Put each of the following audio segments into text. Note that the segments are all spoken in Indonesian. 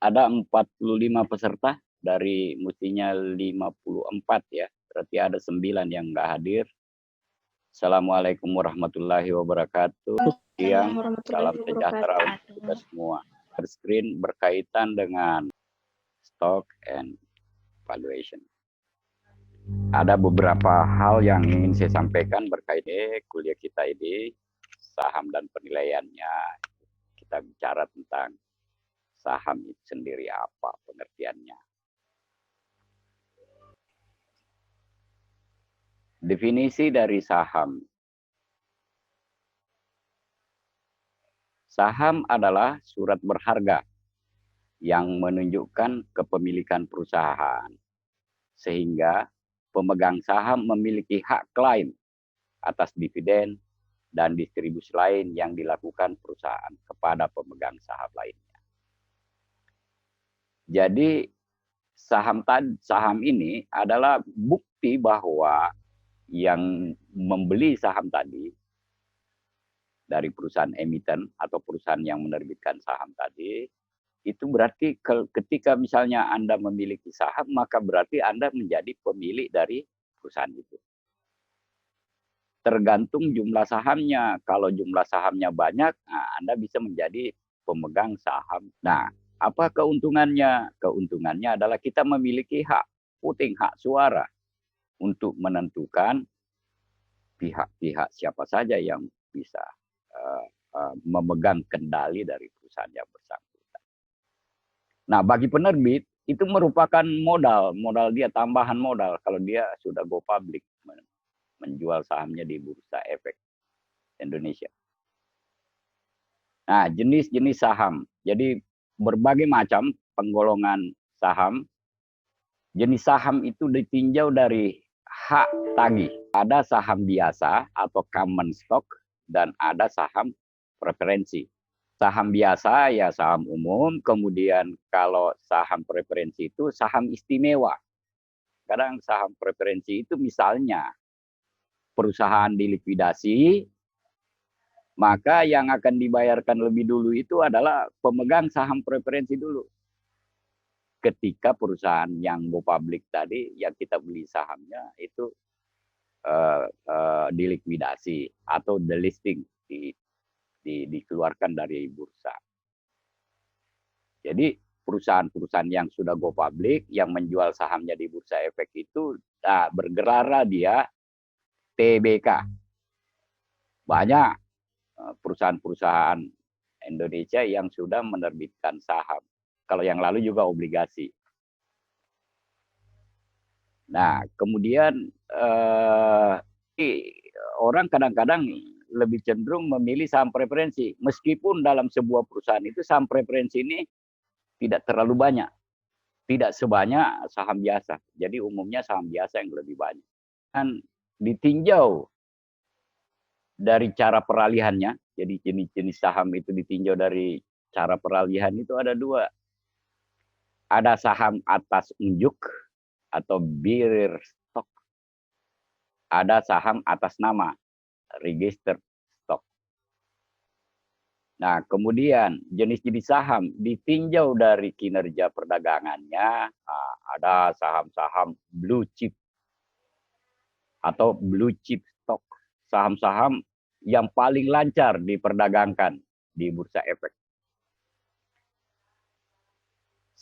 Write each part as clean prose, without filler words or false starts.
ada 45 peserta dari mestinya 54 ya. Berarti ada 9 yang nggak hadir. Assalamualaikum warahmatullahi wabarakatuh. Siang, salam sejahtera untuk kita semua. Screen berkaitan dengan stock and valuation. Ada beberapa hal yang ingin saya sampaikan berkaitan kuliah kita ini, saham dan penilaiannya. Kita bicara tentang saham itu sendiri apa pengertiannya. Definisi dari saham. Saham adalah surat berharga yang menunjukkan kepemilikan perusahaan. Sehingga pemegang saham memiliki hak klaim atas dividen dan distribusi lain yang dilakukan perusahaan kepada pemegang saham lainnya. Jadi saham ini adalah bukti bahwa yang membeli saham tadi dari perusahaan emiten atau perusahaan yang menerbitkan saham tadi, itu berarti ketika misalnya Anda memiliki saham, maka berarti Anda menjadi pemilik dari perusahaan itu. Tergantung jumlah sahamnya. Kalau jumlah sahamnya banyak, nah Anda bisa menjadi pemegang saham. Nah, apa keuntungannya? Keuntungannya adalah kita memiliki hak voting, hak suara untuk menentukan pihak-pihak siapa saja yang bisa memegang kendali dari perusahaan yang bersangkutan. Nah, bagi penerbit itu merupakan modal dia tambahan modal kalau dia sudah go public menjual sahamnya di Bursa Efek Indonesia. Nah, jenis-jenis saham. Jadi berbagai macam penggolongan saham. Jenis saham itu ditinjau dari hak tagih. Ada saham biasa atau common stock dan ada saham preferensi. Saham biasa ya saham umum, kemudian kalau saham preferensi itu saham istimewa. Kadang saham preferensi itu misalnya perusahaan dilikuidasi, maka yang akan dibayarkan lebih dulu itu adalah pemegang saham preferensi dulu. Ketika perusahaan yang go public tadi, yang kita beli sahamnya itu dilikuidasi atau delisting, dikeluarkan dari bursa. Jadi perusahaan-perusahaan yang sudah go public, yang menjual sahamnya di Bursa Efek itu, bergerak dia TBK. Banyak perusahaan-perusahaan Indonesia yang sudah menerbitkan saham. Kalau yang lalu juga obligasi. Nah, kemudian orang kadang-kadang lebih cenderung memilih saham preferensi. Meskipun dalam sebuah perusahaan itu saham preferensi ini tidak terlalu banyak. Tidak sebanyak saham biasa. Jadi umumnya saham biasa yang lebih banyak. Dan ditinjau dari cara peralihannya. Jadi jenis-jenis saham itu ditinjau dari cara peralihan itu ada dua. Ada saham atas unjuk atau bearer stock. Ada saham atas nama, registered stock. Nah, kemudian jenis-jenis saham ditinjau dari kinerja perdagangannya. Nah, ada saham-saham blue chip atau blue chip stock. Saham-saham yang paling lancar diperdagangkan di Bursa Efek.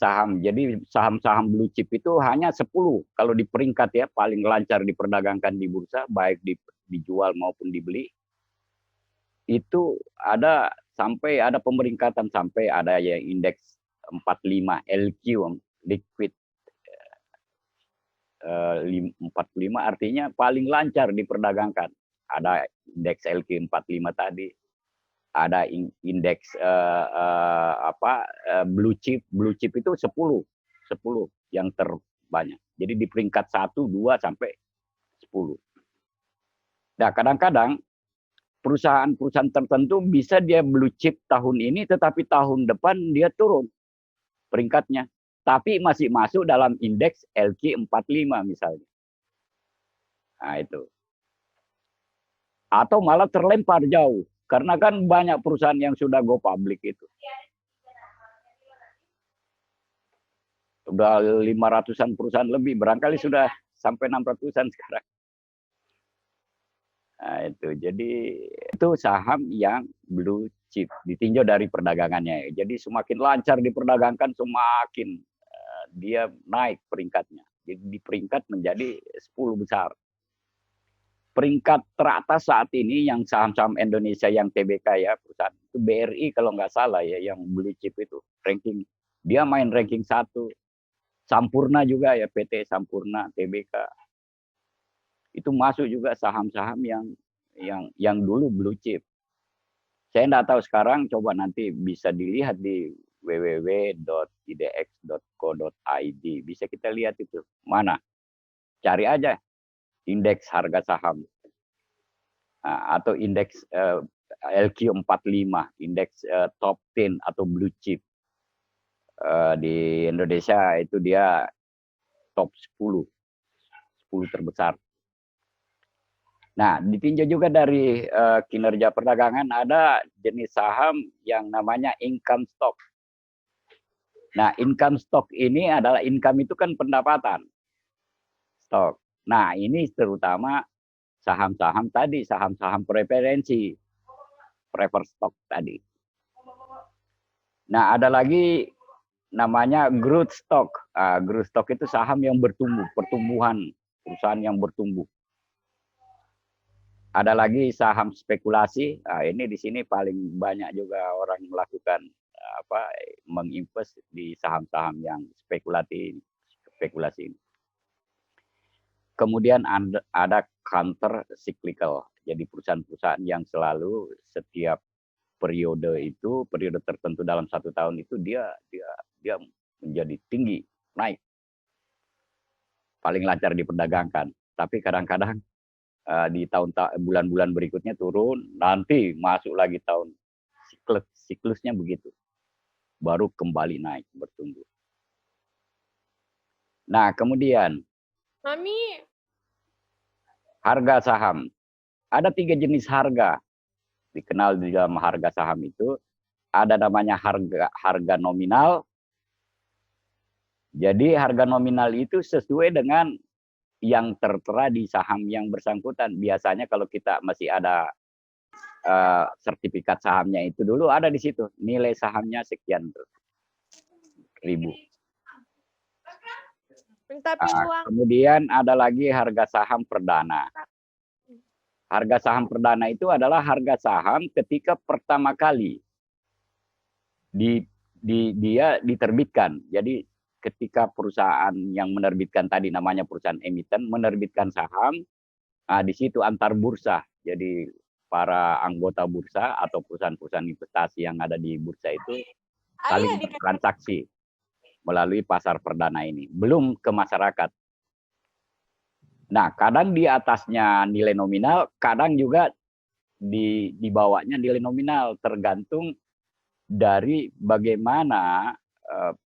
Jadi saham-saham blue chip itu hanya 10 kalau di peringkat ya, paling lancar diperdagangkan di bursa, baik dijual maupun dibeli. Itu ada sampai ada pemeringkatan, sampai ada yang indeks 45 LQ, liquid 45 artinya paling lancar diperdagangkan. Ada indeks LQ 45 tadi. Ada indeks blue chip itu 10 yang terbanyak. Jadi di peringkat 1, 2 sampai 10. Nah, kadang-kadang perusahaan-perusahaan tertentu bisa dia blue chip tahun ini, tetapi tahun depan dia turun peringkatnya. Tapi masih masuk dalam indeks LQ45 misalnya. Nah, itu. Atau malah terlempar jauh. Karena kan banyak perusahaan yang sudah go public itu. Udah 500-an perusahaan lebih, barangkali sudah sampai 600-an sekarang. Nah, itu. Jadi itu saham yang blue chip, ditinjau dari perdagangannya. Jadi semakin lancar diperdagangkan, semakin dia naik peringkatnya. Jadi di peringkat menjadi 10 besar. Peringkat teratas saat ini yang saham-saham Indonesia yang TBK ya, perusahaan itu BRI kalau nggak salah ya, yang blue chip itu ranking, dia main ranking 1. Sampurna juga ya, PT Sampurna, TBK. Itu masuk juga saham-saham yang dulu blue chip. Saya nggak tahu sekarang, coba nanti bisa dilihat di www.idx.co.id. Bisa kita lihat itu. Mana? Cari aja indeks harga saham. Nah, atau indeks LQ45, indeks top 10 atau blue chip. Di Indonesia itu dia top 10 terbesar. Nah, ditinjau juga dari kinerja perdagangan, ada jenis saham yang namanya income stock. Nah, income stock ini adalah, income itu kan pendapatan. Stock. Nah, ini terutama saham-saham tadi, saham-saham preferensi, prefer stock tadi. Nah, ada lagi namanya growth stock. Growth stock itu saham yang bertumbuh, pertumbuhan, perusahaan yang bertumbuh. Ada lagi saham spekulasi. Ini di sini paling banyak juga orang melakukan menginvest di saham-saham yang spekulasi. Kemudian ada counter cyclical. Jadi perusahaan-perusahaan yang selalu setiap periode tertentu dalam 1 tahun itu dia menjadi tinggi, naik. Paling lancar diperdagangkan. Tapi kadang-kadang di bulan-bulan berikutnya turun, nanti masuk lagi tahun siklusnya begitu, baru kembali naik, bertumbuh. Nah, kemudian harga saham, ada 3 jenis harga dikenal di dalam harga saham itu. Ada namanya harga nominal. Jadi harga nominal itu sesuai dengan yang tertera di saham yang bersangkutan. Biasanya kalau kita masih ada sertifikat sahamnya itu dulu ada di situ, nilai sahamnya sekian ribu. Kemudian ada lagi harga saham perdana. Harga saham perdana itu adalah harga saham ketika pertama kali dia diterbitkan. Jadi ketika perusahaan yang menerbitkan tadi, namanya perusahaan emiten, menerbitkan saham, di situ antar bursa. Jadi para anggota bursa atau perusahaan-perusahaan investasi yang ada di bursa itu saling bertransaksi melalui pasar perdana ini, belum ke masyarakat. Nah, kadang di atasnya nilai nominal, kadang juga di bawahnya nilai nominal, tergantung dari bagaimana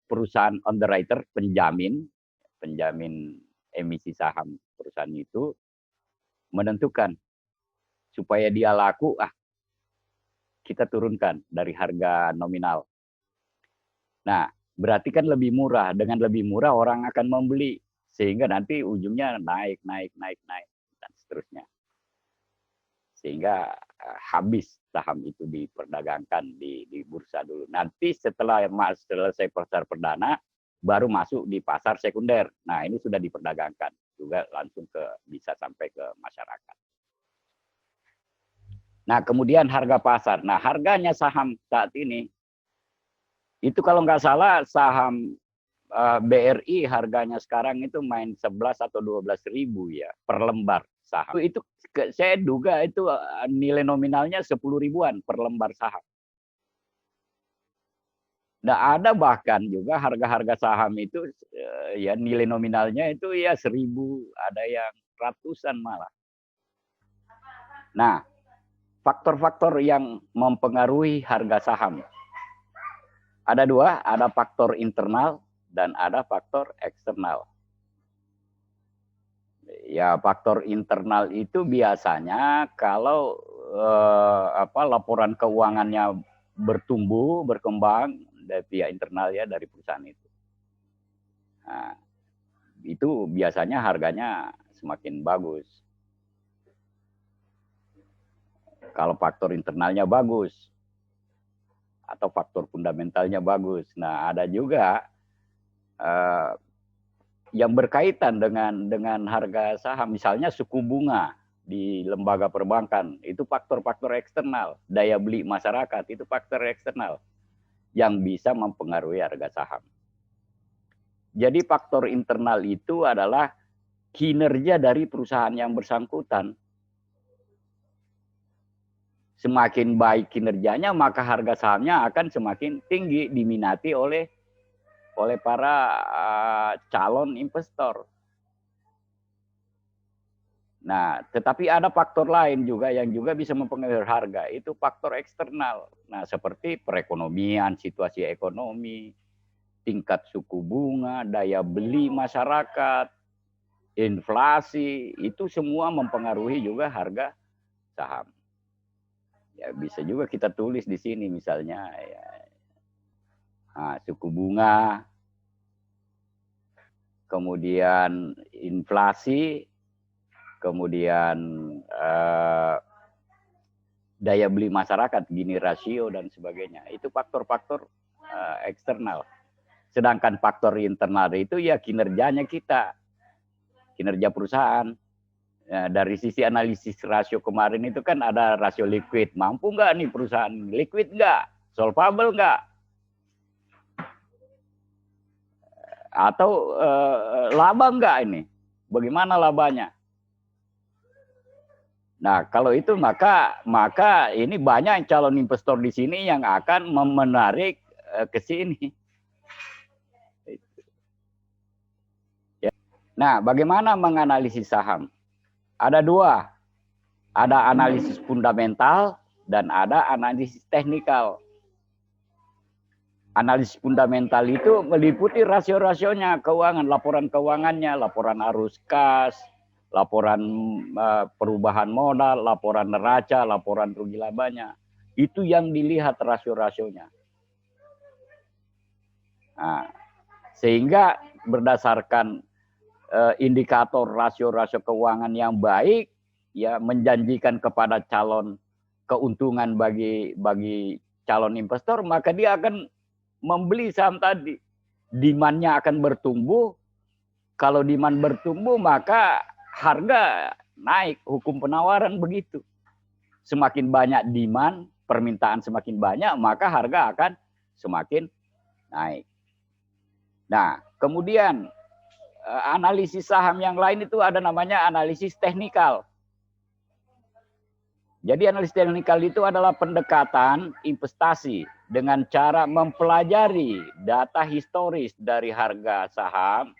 perusahaan underwriter, penjamin emisi saham perusahaan itu menentukan supaya dia laku, kita turunkan dari harga nominal. Nah, berarti kan lebih murah. Dengan lebih murah orang akan membeli, sehingga nanti ujungnya naik dan seterusnya. Sehingga habis saham itu diperdagangkan di bursa dulu. Nanti setelah selesai pasar perdana, baru masuk di pasar sekunder. Nah, ini sudah diperdagangkan juga langsung bisa sampai ke masyarakat. Nah, kemudian harga pasar. Nah, harganya saham saat ini itu kalau nggak salah saham BRI harganya sekarang itu main 11 atau 12 ribu ya per lembar saham. Itu saya duga itu nilai nominalnya 10 ribuan per lembar saham. Nah, ada bahkan juga harga-harga saham itu ya nilai nominalnya itu ya 1.000, ada yang ratusan malah. Nah, faktor-faktor yang mempengaruhi harga saham ada 2, ada faktor internal dan ada faktor eksternal. Ya, faktor internal itu biasanya kalau laporan keuangannya bertumbuh, berkembang dari pihak internal ya, dari perusahaan itu. Nah, itu biasanya harganya semakin bagus. Kalau faktor internalnya bagus atau faktor fundamentalnya bagus. Nah, ada juga yang berkaitan dengan harga saham, misalnya suku bunga di lembaga perbankan, itu faktor-faktor eksternal. Daya beli masyarakat itu faktor eksternal yang bisa mempengaruhi harga saham. Jadi faktor internal itu adalah kinerja dari perusahaan yang bersangkutan. Semakin baik kinerjanya, maka harga sahamnya akan semakin tinggi, diminati oleh para calon investor. Nah, tetapi ada faktor lain juga yang juga bisa mempengaruhi harga, itu faktor eksternal. Nah, seperti perekonomian, situasi ekonomi, tingkat suku bunga, daya beli masyarakat, inflasi, itu semua mempengaruhi juga harga saham. Ya, bisa juga kita tulis di sini misalnya ya, suku bunga, kemudian inflasi, kemudian daya beli masyarakat, Gini rasio dan sebagainya. Itu faktor-faktor eksternal. Sedangkan faktor internal itu ya kinerjanya kita, kinerja perusahaan. Ya, dari sisi analisis rasio kemarin itu kan ada rasio liquid. Mampu nggak nih perusahaan? Liquid nggak? Solvable nggak? Atau laba nggak ini? Bagaimana labanya? Nah, kalau itu maka ini banyak calon investor di sini yang akan menarik ke sini. Nah, bagaimana menganalisis saham? Ada dua. Ada analisis fundamental dan ada analisis teknikal. Analisis fundamental itu meliputi rasio-rasionya, keuangan, laporan keuangannya, laporan arus kas, laporan perubahan modal, laporan neraca, laporan rugi labanya. Itu yang dilihat rasio-rasionya. Nah, sehingga berdasarkan indikator rasio-rasio keuangan yang baik, ya menjanjikan kepada calon keuntungan bagi calon investor, maka dia akan membeli saham tadi. Demand-nya akan bertumbuh. Kalau demand bertumbuh, maka harga naik. Hukum penawaran begitu. Semakin banyak demand, permintaan semakin banyak, maka harga akan semakin naik. Nah, kemudian analisis saham yang lain itu ada namanya analisis teknikal. Jadi analisis teknikal itu adalah pendekatan investasi dengan cara mempelajari data historis dari harga saham.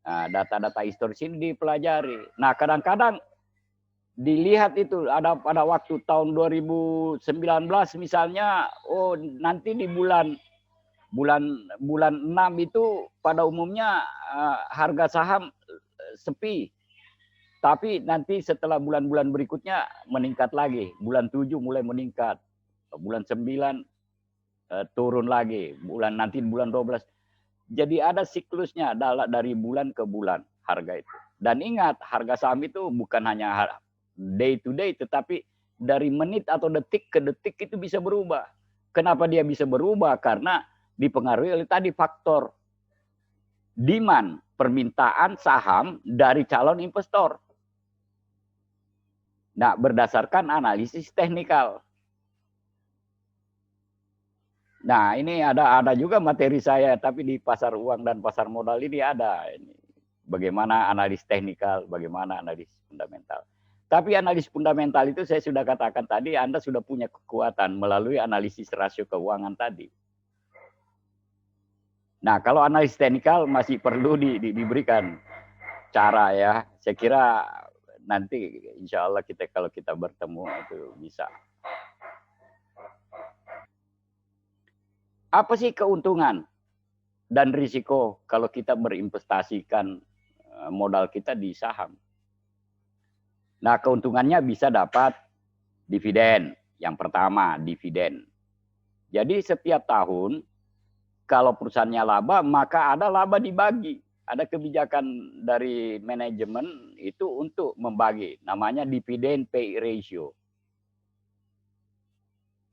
Nah, data-data historis ini dipelajari. Nah, kadang-kadang dilihat itu ada pada waktu tahun 2019 misalnya, oh nanti di bulan 6 itu pada umumnya harga saham sepi. Tapi nanti setelah bulan-bulan berikutnya meningkat lagi. Bulan 7 mulai meningkat. Bulan 9 turun lagi. Nanti bulan 12. Jadi ada siklusnya dari bulan ke bulan harga itu. Dan ingat, harga saham itu bukan hanya day to day, tetapi dari menit atau detik ke detik itu bisa berubah. Kenapa dia bisa berubah? Karena dipengaruhi oleh tadi faktor demand, permintaan saham dari calon investor. Nah, berdasarkan analisis teknikal. Nah, ini ada juga materi saya, tapi di pasar uang dan pasar modal ini ada. Ini bagaimana analis teknikal, bagaimana analis fundamental. Tapi analis fundamental itu saya sudah katakan tadi, Anda sudah punya kekuatan melalui analisis rasio keuangan tadi. Nah, kalau analisis teknikal masih perlu diberikan cara ya. Saya kira nanti insya Allah kalau kita bertemu itu bisa. Apa sih keuntungan dan risiko kalau kita berinvestasikan modal kita di saham? Nah, keuntungannya bisa dapat dividen. Yang pertama, dividen. Jadi setiap tahun kalau perusahaannya laba, maka ada laba dibagi. Ada kebijakan dari manajemen itu untuk membagi. Namanya dividend pay ratio.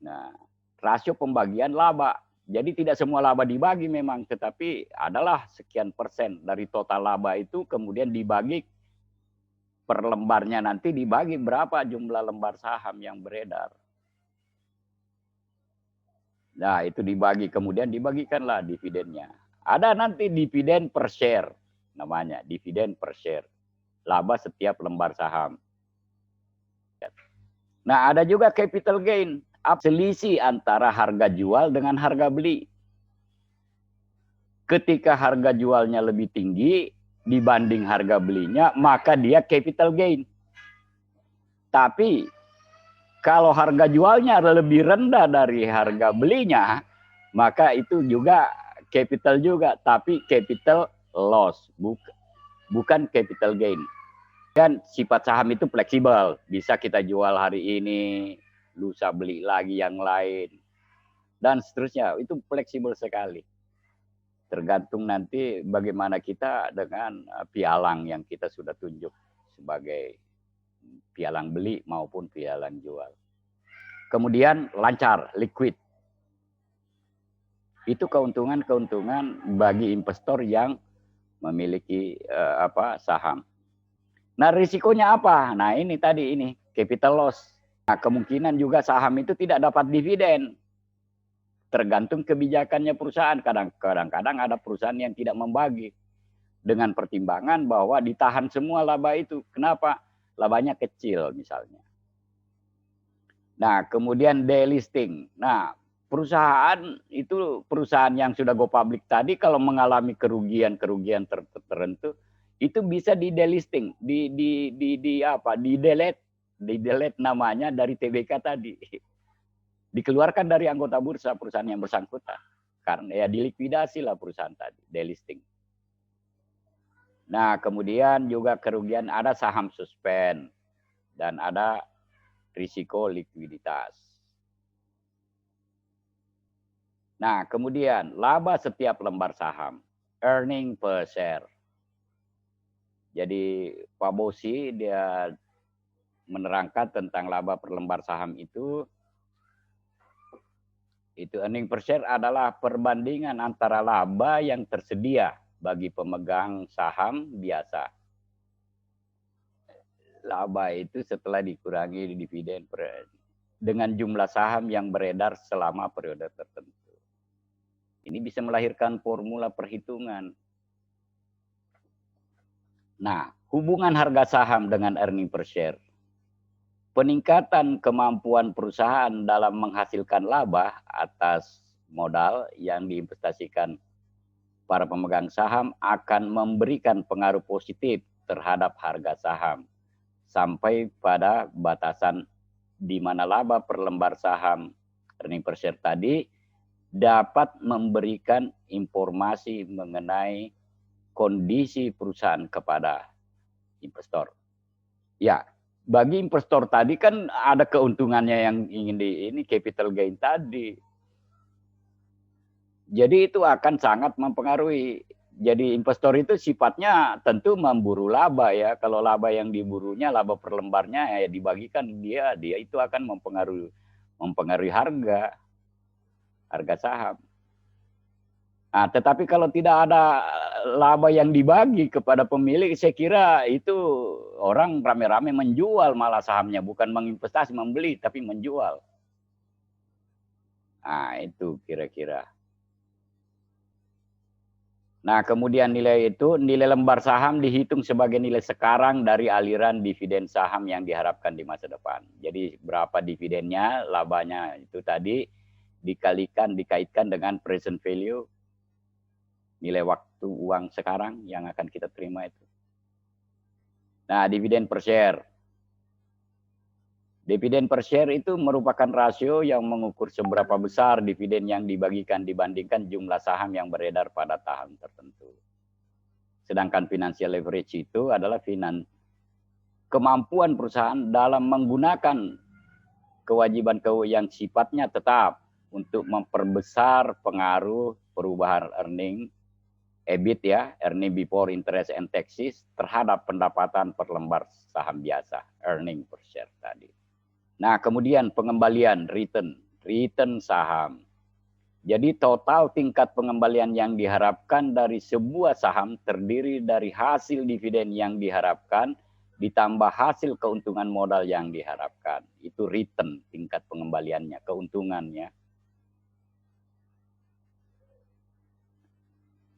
Nah, rasio pembagian laba. Jadi tidak semua laba dibagi memang, tetapi adalah sekian persen dari total laba itu kemudian dibagi per lembarnya, nanti dibagi berapa jumlah lembar saham yang beredar. Nah, itu dibagi, kemudian dibagikanlah dividennya. Ada nanti dividen per share, namanya dividen per share. Laba setiap lembar saham. Nah, ada juga capital gain, selisih antara harga jual dengan harga beli. Ketika harga jualnya lebih tinggi dibanding harga belinya, maka dia capital gain. Tapi kalau harga jualnya lebih rendah dari harga belinya, maka itu juga capital juga, tapi capital loss, bukan capital gain. Dan sifat saham itu fleksibel, bisa kita jual hari ini, lusa beli lagi yang lain, dan seterusnya. Itu fleksibel sekali. Tergantung nanti bagaimana kita dengan pialang yang kita sudah tunjuk sebagai pialang beli maupun pialang jual. Kemudian lancar, liquid. Itu keuntungan-keuntungan bagi investor yang memiliki saham. Nah, risikonya apa? Nah, ini tadi ini capital loss. Nah, kemungkinan juga saham itu tidak dapat dividen. Tergantung kebijakannya perusahaan. Kadang-kadang ada perusahaan yang tidak membagi dengan pertimbangan bahwa ditahan semua laba itu. Kenapa? Labanya kecil misalnya. Nah, kemudian delisting. Nah, perusahaan itu perusahaan yang sudah go public tadi kalau mengalami kerugian tertentu itu bisa di delisting, di-delete namanya dari TBK tadi. Dikeluarkan dari anggota bursa perusahaan yang bersangkutan. Karena ya dilikuidasi lah perusahaan tadi, delisting. Nah, kemudian juga kerugian ada saham suspend dan ada risiko likuiditas. Nah, kemudian laba setiap lembar saham, earning per share. Jadi Pak Bosi dia menerangkan tentang laba per lembar saham itu earning per share adalah perbandingan antara laba yang tersedia bagi pemegang saham biasa. Laba itu setelah dikurangi dividen dengan jumlah saham yang beredar selama periode tertentu. Ini bisa melahirkan formula perhitungan. Nah, hubungan harga saham dengan earning per share. Peningkatan kemampuan perusahaan dalam menghasilkan laba atas modal yang diinvestasikan para pemegang saham akan memberikan pengaruh positif terhadap harga saham sampai pada batasan di mana laba per lembar saham earning per share tadi dapat memberikan informasi mengenai kondisi perusahaan kepada investor. Ya, bagi investor tadi kan ada keuntungannya yang ingin ini capital gain tadi. Jadi itu akan sangat mempengaruhi. Jadi investor itu sifatnya tentu memburu laba ya. Kalau laba yang diburunya, laba per lembarnya ya dibagikan dia itu akan mempengaruhi harga saham. Nah, tetapi kalau tidak ada laba yang dibagi kepada pemilik, saya kira itu orang rame-rame menjual malah sahamnya, bukan menginvestasi, membeli, tapi menjual. Nah, itu kira-kira. Nah, kemudian nilai lembar saham dihitung sebagai nilai sekarang dari aliran dividen saham yang diharapkan di masa depan. Jadi berapa dividennya, labanya itu tadi dikaitkan dengan present value, nilai waktu uang sekarang yang akan kita terima itu. Nah, dividen per share. Dividen per share itu merupakan rasio yang mengukur seberapa besar dividen yang dibagikan dibandingkan jumlah saham yang beredar pada tahun tertentu. Sedangkan financial leverage itu adalah kemampuan perusahaan dalam menggunakan kewajiban yang sifatnya tetap untuk memperbesar pengaruh perubahan earning EBIT ya, earning before interest and taxes terhadap pendapatan per lembar saham biasa, earning per share tadi. Nah, kemudian pengembalian return saham. Jadi total tingkat pengembalian yang diharapkan dari sebuah saham terdiri dari hasil dividen yang diharapkan ditambah hasil keuntungan modal yang diharapkan. Itu return, tingkat pengembaliannya, keuntungannya.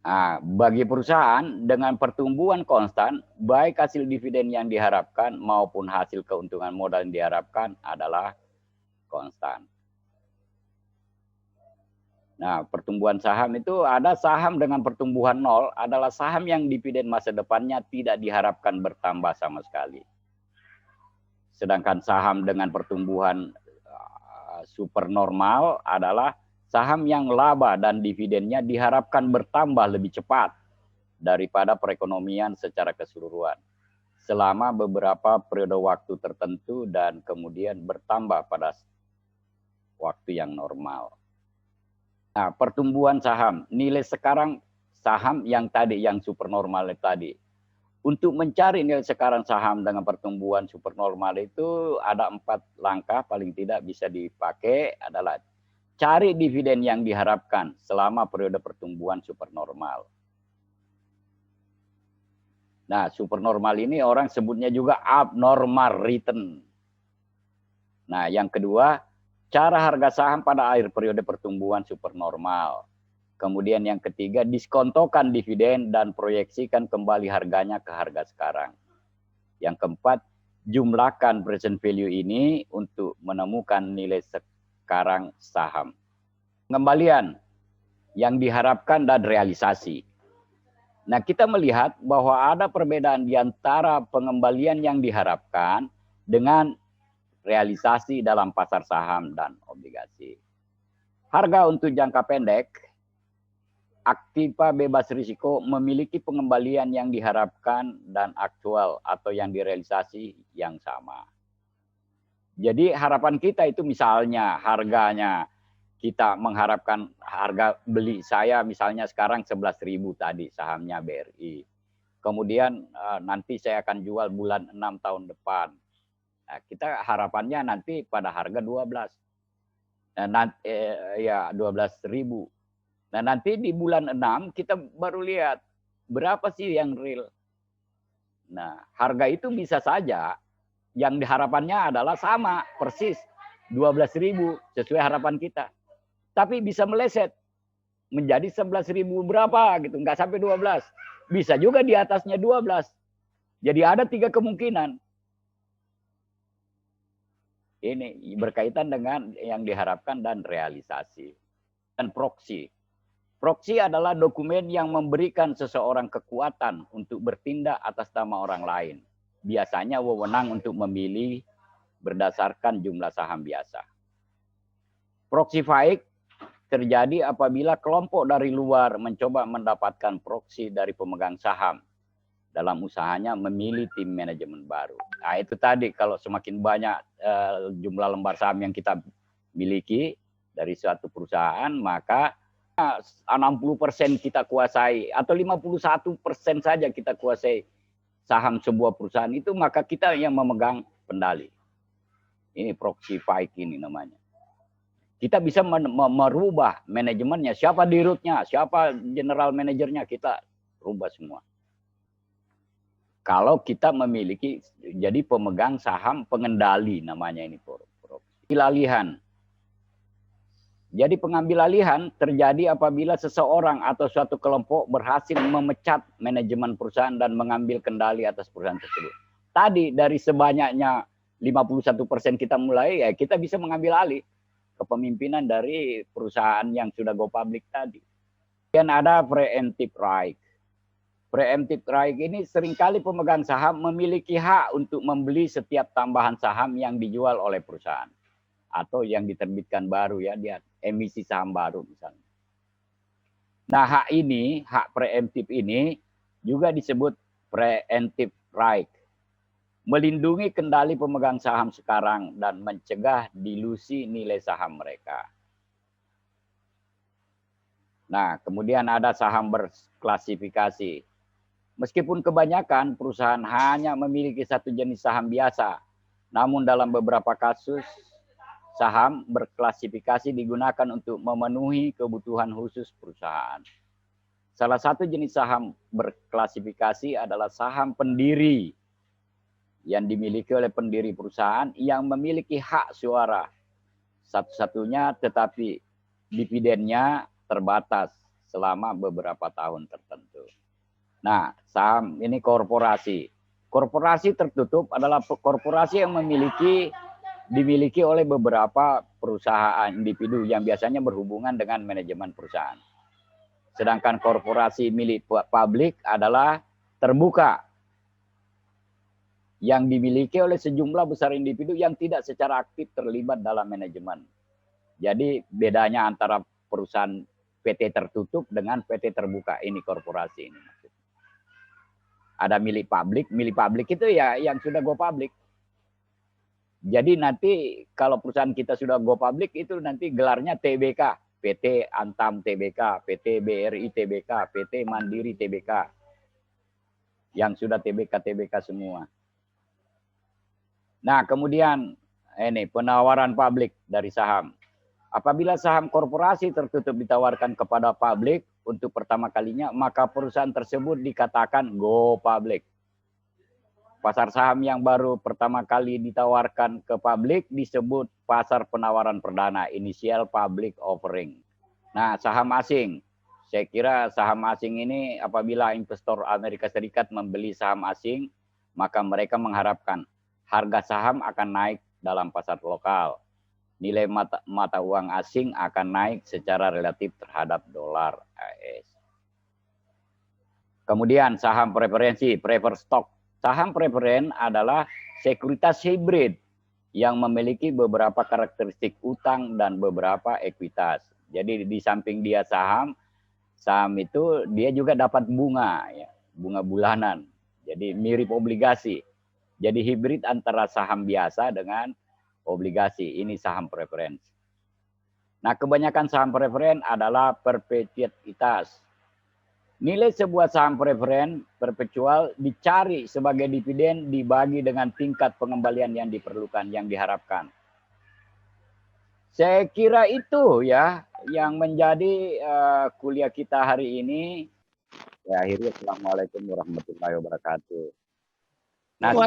Nah, bagi perusahaan dengan pertumbuhan konstan, baik hasil dividen yang diharapkan maupun hasil keuntungan modal yang diharapkan adalah konstan. Nah, pertumbuhan saham itu ada saham dengan pertumbuhan nol adalah saham yang dividen masa depannya tidak diharapkan bertambah sama sekali. Sedangkan saham dengan pertumbuhan super normal adalah saham yang laba dan dividennya diharapkan bertambah lebih cepat daripada perekonomian secara keseluruhan selama beberapa periode waktu tertentu dan kemudian bertambah pada waktu yang normal. Nah, pertumbuhan saham, nilai sekarang saham yang tadi, yang supernormal tadi. Untuk mencari nilai sekarang saham dengan pertumbuhan supernormal itu ada 4 langkah paling tidak bisa dipakai adalah cari dividen yang diharapkan selama periode pertumbuhan supernormal. Nah, supernormal ini orang sebutnya juga abnormal return. Nah, yang kedua, cara harga saham pada akhir periode pertumbuhan supernormal. Kemudian yang ketiga, diskontokan dividen dan proyeksikan kembali harganya ke harga sekarang. Yang keempat, jumlahkan present value ini untuk menemukan nilai sekarang saham. Pengembalian yang diharapkan dan realisasi. Nah, kita melihat bahwa ada perbedaan di antara pengembalian yang diharapkan dengan realisasi dalam pasar saham dan obligasi. Harga untuk jangka pendek, aktiva bebas risiko memiliki pengembalian yang diharapkan dan aktual atau yang direalisasi yang sama. Jadi harapan kita itu misalnya harganya kita mengharapkan harga beli saya misalnya sekarang 11.000 tadi sahamnya BRI. Kemudian nanti saya akan jual bulan 6 tahun depan. Nah, kita harapannya nanti pada harga 12. Nah, ya 12.000. Nah, nanti di bulan 6 kita baru lihat berapa sih yang real. Nah, harga itu bisa saja yang diharapannya adalah sama, persis 12.000 sesuai harapan kita. Tapi bisa meleset menjadi 11.000 berapa gitu, nggak sampai 12. Bisa juga di atasnya 12. Jadi ada 3 kemungkinan. Ini berkaitan dengan yang diharapkan dan realisasi. Dan proksi. Proksi adalah dokumen yang memberikan seseorang kekuatan untuk bertindak atas nama orang lain. Biasanya wewenang untuk memilih berdasarkan jumlah saham biasa. Proksi faik terjadi apabila kelompok dari luar mencoba mendapatkan proksi dari pemegang saham dalam usahanya memilih tim manajemen baru. Nah, itu tadi kalau semakin banyak jumlah lembar saham yang kita miliki dari suatu perusahaan, maka 60% kita kuasai atau 51% saja kita kuasai saham sebuah perusahaan itu, maka kita yang memegang kendali. Ini proxy fight ini namanya. Kita bisa merubah manajemennya, siapa dirutnya, siapa general manajernya, kita rubah semua. Kalau kita memiliki jadi pemegang saham pengendali namanya ini pengambil. Jadi pengambil alihan terjadi apabila seseorang atau suatu kelompok berhasil memecat manajemen perusahaan dan mengambil kendali atas perusahaan tersebut. Tadi dari sebanyaknya 51% kita mulai, ya kita bisa mengambil alih kepemimpinan dari perusahaan yang sudah go public tadi. Dan ada preemptive right. Preemptive right ini seringkali pemegang saham memiliki hak untuk membeli setiap tambahan saham yang dijual oleh perusahaan. Atau yang diterbitkan baru ya, dia emisi saham baru misalnya. Nah, hak preemptif ini juga disebut preemptive right. Melindungi kendali pemegang saham sekarang dan mencegah dilusi nilai saham mereka. Nah, kemudian ada saham berklasifikasi. Meskipun kebanyakan perusahaan hanya memiliki satu jenis saham biasa, namun dalam beberapa kasus saham berklasifikasi digunakan untuk memenuhi kebutuhan khusus perusahaan. Salah satu jenis saham berklasifikasi adalah saham pendiri yang dimiliki oleh pendiri perusahaan yang memiliki hak suara satu-satunya, tetapi dividennya terbatas selama beberapa tahun tertentu. Nah, saham ini korporasi. Korporasi tertutup adalah korporasi yang dimiliki oleh beberapa perusahaan individu yang biasanya berhubungan dengan manajemen perusahaan. Sedangkan korporasi milik publik adalah terbuka, yang dimiliki oleh sejumlah besar individu yang tidak secara aktif terlibat dalam manajemen. Jadi bedanya antara perusahaan PT tertutup dengan PT terbuka, ini korporasi ini. Ada milik publik itu ya yang sudah go public. Jadi nanti kalau perusahaan kita sudah go public itu nanti gelarnya TBK, PT Antam TBK, PT BRI TBK, PT Mandiri TBK. Yang sudah TBK semua. Nah, kemudian ini penawaran publik dari saham. Apabila saham korporasi tertutup ditawarkan kepada publik untuk pertama kalinya, maka perusahaan tersebut dikatakan go public. Pasar saham yang baru pertama kali ditawarkan ke publik disebut pasar penawaran perdana, initial public offering. Nah, saham asing. Saya kira saham asing ini apabila investor Amerika Serikat membeli saham asing, maka mereka mengharapkan harga saham akan naik dalam pasar lokal. Nilai mata uang asing akan naik secara relatif terhadap dolar AS. Kemudian saham preferensi, prefer stock. Saham preferen adalah sekuritas hibrid yang memiliki beberapa karakteristik utang dan beberapa ekuitas. Jadi di samping dia saham itu dia juga dapat bunga, ya, bunga bulanan. Jadi mirip obligasi. Jadi hibrid antara saham biasa dengan obligasi. Ini saham preferensi. Nah, kebanyakan saham preferen adalah perpetuitas. Nilai sebuah saham preferen perpetual dicari sebagai dividen dibagi dengan tingkat pengembalian yang diperlukan, yang diharapkan. Saya kira itu ya yang menjadi kuliah kita hari ini. Ya, akhirnya assalamualaikum warahmatullahi wabarakatuh. Nah,